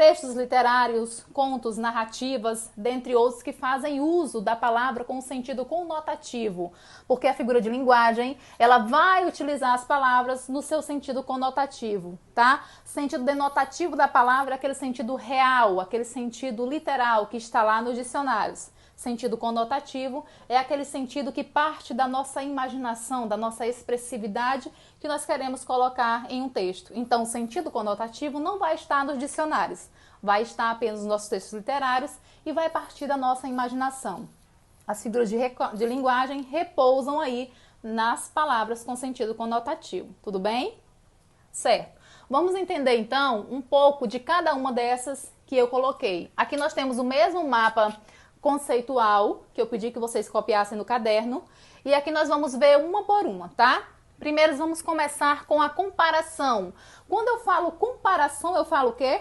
textos literários, contos, narrativas, dentre outros que fazem uso da palavra com sentido conotativo, porque a figura de linguagem, ela vai utilizar as palavras no seu sentido conotativo, tá? Sentido denotativo da palavra é aquele sentido real, aquele sentido literal que está lá nos dicionários. Sentido conotativo é aquele sentido que parte da nossa imaginação, da nossa expressividade que nós queremos colocar em um texto. Então, o sentido conotativo não vai estar nos dicionários, vai estar apenas nos nossos textos literários e vai partir da nossa imaginação. As figuras de linguagem repousam aí nas palavras com sentido conotativo. Tudo bem? Certo. Vamos entender então um pouco de cada uma dessas que eu coloquei. Aqui nós temos o mesmo mapa conceitual, que eu pedi que vocês copiassem no caderno, e aqui nós vamos ver uma por uma, tá? Primeiro vamos começar com a comparação. Quando eu falo comparação, eu falo o quê?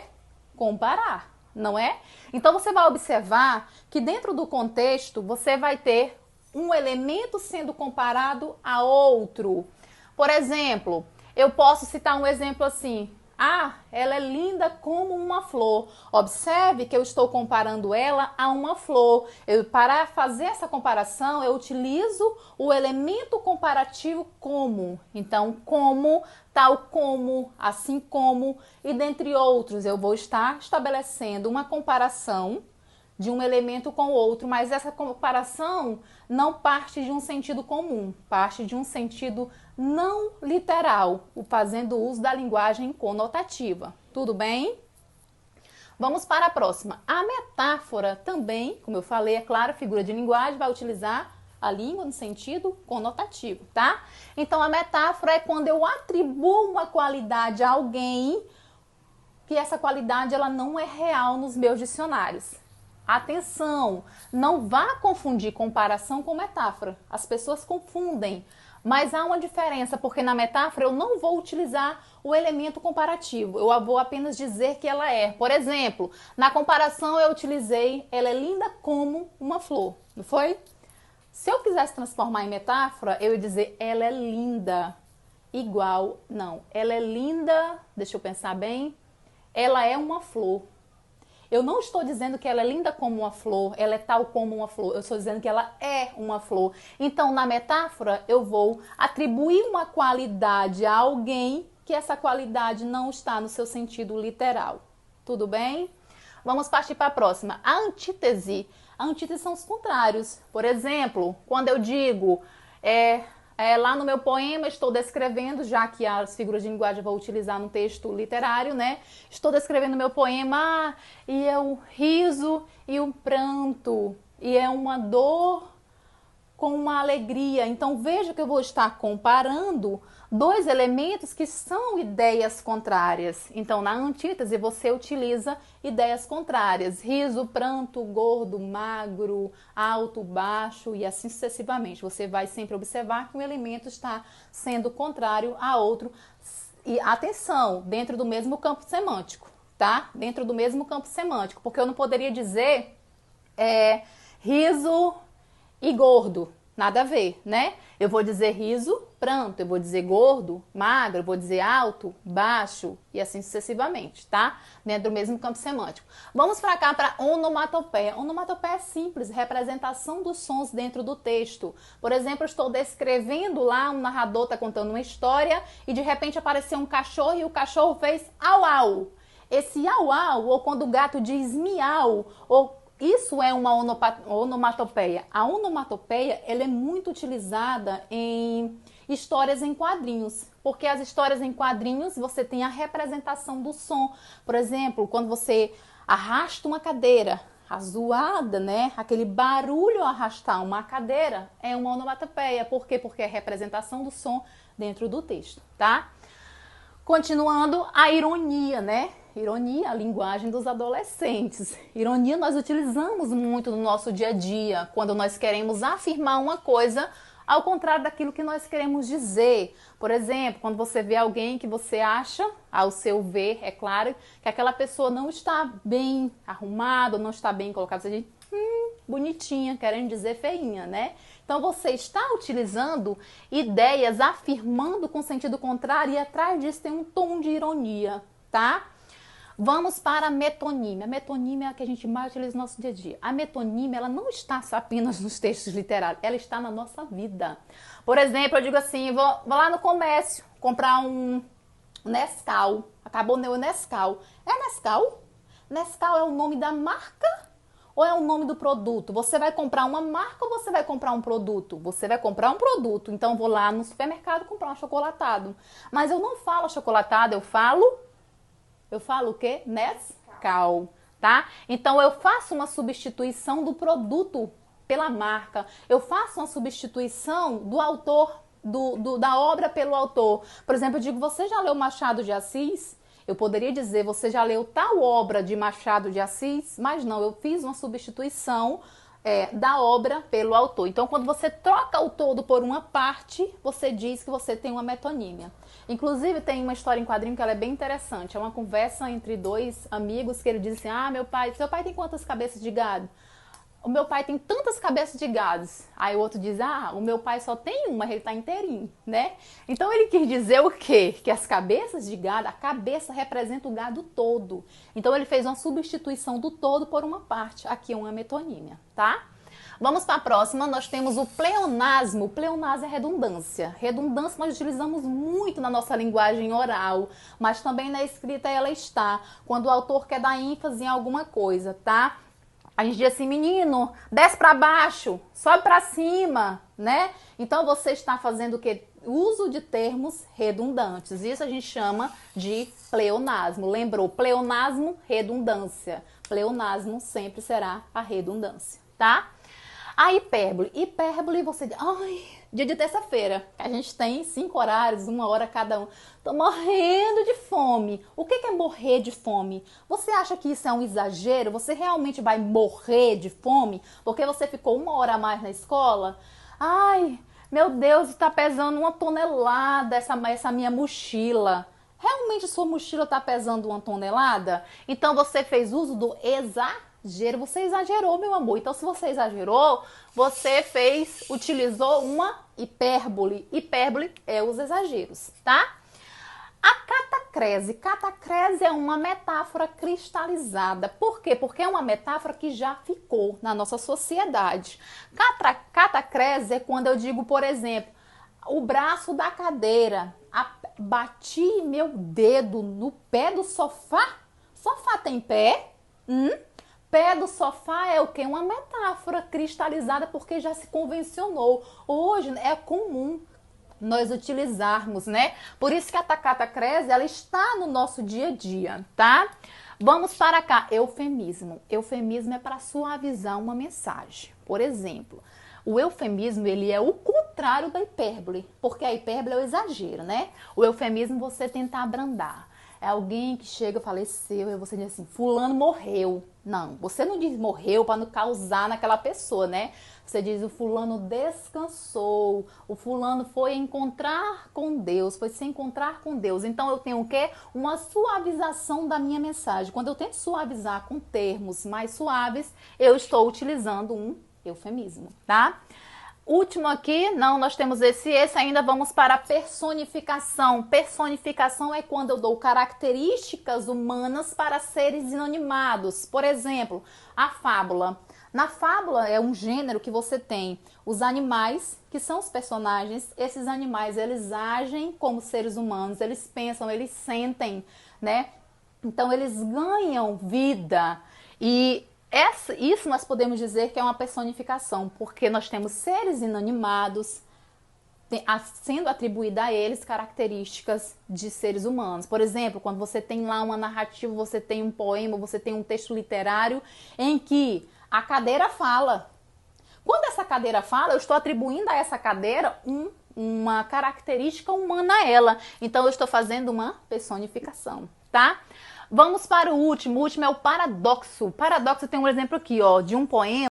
Comparar, não é? Então você vai observar que dentro do contexto você vai ter um elemento sendo comparado a outro. Por exemplo, eu posso citar um exemplo assim: ah, ela é linda como uma flor. Observe que eu estou comparando ela a uma flor. Para fazer essa comparação, eu utilizo o elemento comparativo como. Então, como, tal como, assim como e dentre outros. Eu vou estar estabelecendo uma comparação de um elemento com o outro, mas essa comparação não parte de um sentido comum, parte de um sentido não literal, fazendo uso da linguagem conotativa. Tudo bem? Vamos para a próxima. A metáfora também, como eu falei, é claro, figura de linguagem, vai utilizar a língua no sentido conotativo, tá? Então, a metáfora é quando eu atribuo uma qualidade a alguém que essa qualidade ela não é real nos meus dicionários. Atenção, não vá confundir comparação com metáfora. As pessoas confundem, mas há uma diferença, porque na metáfora eu não vou utilizar o elemento comparativo, eu vou apenas dizer que ela é. Por exemplo, na comparação eu utilizei ela é linda como uma flor, não foi? Se eu quisesse transformar em metáfora, eu ia dizer ela é linda igual, não, ela é linda, deixa eu pensar bem, ela é uma flor. Eu não estou dizendo que ela é linda como uma flor, ela é tal como uma flor, eu estou dizendo que ela é uma flor. Então, na metáfora, eu vou atribuir uma qualidade a alguém que essa qualidade não está no seu sentido literal. Tudo bem? Vamos partir para a próxima. A antítese. A antítese são os contrários. Por exemplo, quando eu digo... lá no meu poema estou descrevendo, já que as figuras de linguagem eu vou utilizar no texto literário, né? Estou descrevendo meu poema e é o riso e o pranto, e é uma dor com uma alegria. Então veja que eu vou estar comparando dois elementos que são ideias contrárias. Então na antítese você utiliza ideias contrárias: riso, pranto, gordo, magro, alto, baixo e assim sucessivamente. Você vai sempre observar que um elemento está sendo contrário a outro. E atenção, dentro do mesmo campo semântico, tá? Dentro do mesmo campo semântico, porque eu não poderia dizer riso e gordo, nada a ver, né? Eu vou dizer riso, pranto, eu vou dizer gordo, magro, eu vou dizer alto, baixo e assim sucessivamente, tá? Dentro do mesmo campo semântico. Vamos para cá para onomatopeia. Onomatopeia é simples, representação dos sons dentro do texto. Por exemplo, eu estou descrevendo lá, um narrador está contando uma história e de repente apareceu um cachorro e o cachorro fez au au. Esse au au, ou quando o gato diz miau, ou isso é uma onomatopeia. A onomatopeia ela é muito utilizada em histórias em quadrinhos, porque as histórias em quadrinhos você tem a representação do som. Por exemplo, quando você arrasta uma cadeira, a zoada, né? Aquele barulho ao arrastar uma cadeira é uma onomatopeia. Por quê? Porque é a representação do som dentro do texto, tá? Continuando, a ironia, né? Ironia, a linguagem dos adolescentes. Ironia nós utilizamos muito no nosso dia a dia, quando nós queremos afirmar uma coisa ao contrário daquilo que nós queremos dizer. Por exemplo, quando você vê alguém que você acha, ao seu ver, é claro, que aquela pessoa não está bem arrumada, não está bem colocada, você diz, bonitinha, querendo dizer feinha, né? Então você está utilizando ideias afirmando com sentido contrário e atrás disso tem um tom de ironia, tá? Vamos para a metonímia. A metonímia é a que a gente mais utiliza no nosso dia a dia. A metonímia, ela não está apenas nos textos literários, ela está na nossa vida. Por exemplo, eu digo assim, vou lá no comércio comprar um Nescau. Acabou o Nescau. É Nescau? Nescau é o nome da marca ou é o nome do produto? Você vai comprar uma marca ou você vai comprar um produto? Você vai comprar um produto. Então, eu vou lá no supermercado comprar um achocolatado. Mas eu não falo achocolatado, eu falo o quê? Nescau, tá? Então, eu faço uma substituição do produto pela marca. Eu faço uma substituição do autor, da obra pelo autor. Por exemplo, eu digo, você já leu Machado de Assis? Eu poderia dizer, você já leu tal obra de Machado de Assis? Mas não, eu fiz uma substituição da obra pelo autor. Então, quando você troca o todo por uma parte, você diz que você tem uma metonímia. Inclusive, tem uma história em quadrinho que ela é bem interessante. É uma conversa entre dois amigos que ele diz assim, seu pai tem quantas cabeças de gado? O meu pai tem tantas cabeças de gados. Aí o outro diz, o meu pai só tem uma, mas ele tá inteirinho, né? Então ele quis dizer o quê? Que as cabeças de gado, a cabeça representa o gado todo. Então ele fez uma substituição do todo por uma parte. Aqui é uma metonímia, tá? Vamos para a próxima, nós temos o pleonasmo. O pleonasmo é redundância. Redundância nós utilizamos muito na nossa linguagem oral, mas também na escrita ela está, quando o autor quer dar ênfase em alguma coisa, tá? A gente diz assim, menino, desce para baixo, sobe para cima, né? Então, você está fazendo o quê? Uso de termos redundantes. Isso a gente chama de pleonasmo. Lembrou? Pleonasmo, redundância. Pleonasmo sempre será a redundância, tá? A hipérbole. Hipérbole, você diz, dia de terça-feira. A gente tem 5 horários, 1 hora cada um. Tô morrendo de fome. O que é morrer de fome? Você acha que isso é um exagero? Você realmente vai morrer de fome porque você ficou 1 hora a mais na escola? Ai, meu Deus, está pesando 1 tonelada essa minha mochila. Realmente sua mochila está pesando 1 tonelada? Então você fez uso do exagero. Você exagerou, meu amor. Então, se você exagerou, você utilizou uma hipérbole. Hipérbole é os exageros, tá? A catacrese. Catacrese é uma metáfora cristalizada. Por quê? Porque é uma metáfora que já ficou na nossa sociedade. Catacrese é quando eu digo, por exemplo, o braço da cadeira. Bati meu dedo no pé do sofá. Sofá tem pé? Pé do sofá é o quê? Uma metáfora cristalizada porque já se convencionou. Hoje é comum nós utilizarmos, né? Por isso que a catacrese, ela está no nosso dia a dia, tá? Vamos para cá. Eufemismo. Eufemismo é para suavizar uma mensagem. Por exemplo, o eufemismo, ele é o contrário da hipérbole, porque a hipérbole é o exagero, né? O eufemismo você tenta abrandar. É alguém que chega, faleceu, e você diz assim, fulano morreu. Não, você não diz morreu para não causar naquela pessoa, né? Você diz o fulano descansou, o fulano foi encontrar com Deus, foi se encontrar com Deus. Então eu tenho o quê? Uma suavização da minha mensagem. Quando eu tento suavizar com termos mais suaves, eu estou utilizando um eufemismo, tá? Último aqui, nós temos esse ainda vamos para a personificação. Personificação é quando eu dou características humanas para seres inanimados. Por exemplo, a fábula. Na fábula é um gênero que você tem os animais, que são os personagens. Esses animais, eles agem como seres humanos, eles pensam, eles sentem, né? Então, eles ganham vida e isso nós podemos dizer que é uma personificação, porque nós temos seres inanimados sendo atribuída a eles características de seres humanos. Por exemplo, quando você tem lá uma narrativa, você tem um poema, você tem um texto literário em que a cadeira fala. Quando essa cadeira fala, eu estou atribuindo a essa cadeira uma característica humana a ela. Então, eu estou fazendo uma personificação, tá? Vamos para o último. O último é o paradoxo. O paradoxo tem um exemplo aqui, ó, de um poema